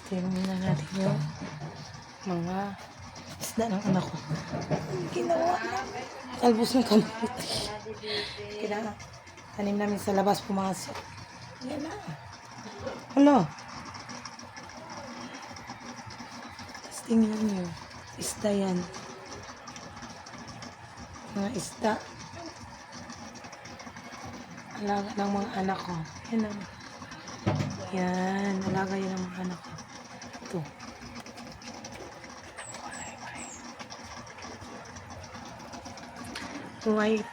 Tingnan natin yung mga isda ng anak ko. Ginawa. Talbos ng kamote. Kailangan. Tanim namin sa labas pumasok. Yan na. Hala. Tapos tingnan nyo. Isda yan. Mga isda. Alaga ng mga anak ko. Yan na. Yan. Alaga yan ng mga anak ko. Ito. White.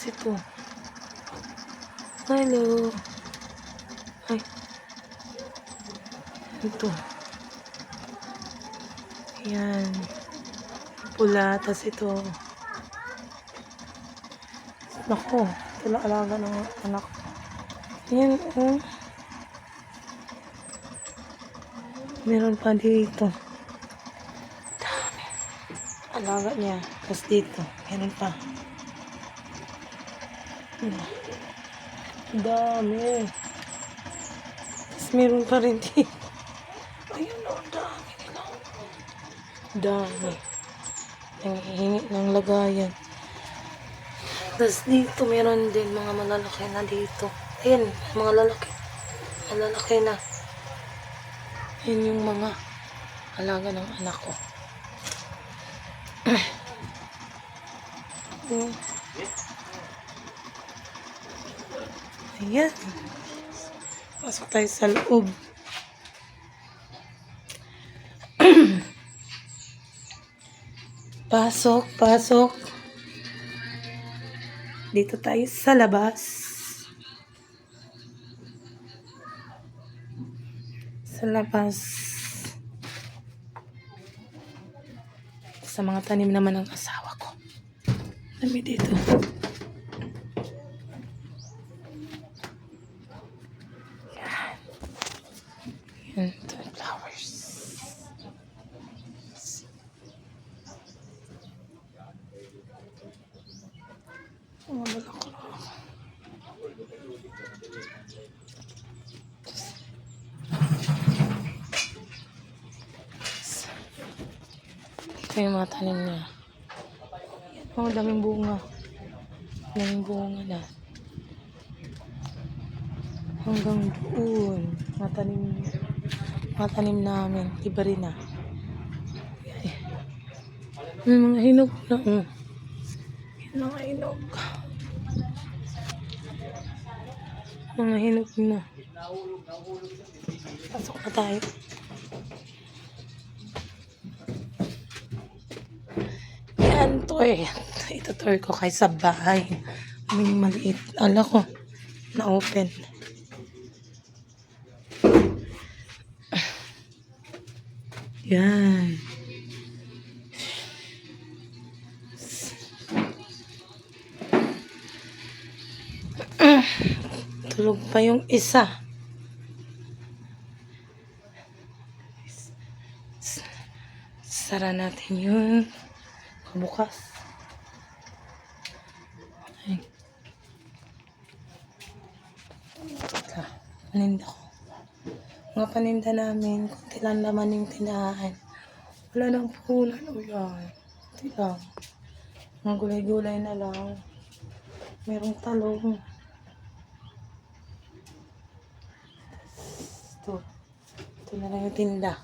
Ito. Hello. Ay. Ito. Yan. Pula. Tapos ito. Nako. Ito lang alaga ng anak. Yan. Oh. Meron pa dito. Dami. Alaga niya. Tapos dito. Meron pa. Dami. Tapos meron pa rin dito. Ayun o, dami nila. Dami. Nangihingi ng lagayan. Tapos dito meron din mga malalaki na dito. Ayun, mga lalaki. Malalaki na. Yan yung mga alaga ng anak ko. Ayan. Pasok tayo sa loob. Pasok, pasok. Dito tayo sa labas. Sa labas. Sa mga tanim naman ng asawa ko. Dami dito. Yan. Yan. Ito yung flowers. Wala ko. Ito yung mga tanim niya. Oh, daming bunga. Daming bunga na. Hanggang doon. Mga tanim namin. Iba rin na. May mga hinog na. Mga hinog. Mga hinog na. Pasok na tayo. Yan to eh. Itutur ko kay sa bahay. May maliit. Ala ko. Na-open. Yan. Tulog pa yung isa. Sara natin yun. Bukas. Ay. Paninda ko. Mga paninda namin. Kunti lang naman yung tinahan. Wala nang punan. O yan. Kunti lang. Mga gulay-gulay na lang. Merong talong. Ito. Ito na lang yung tinda.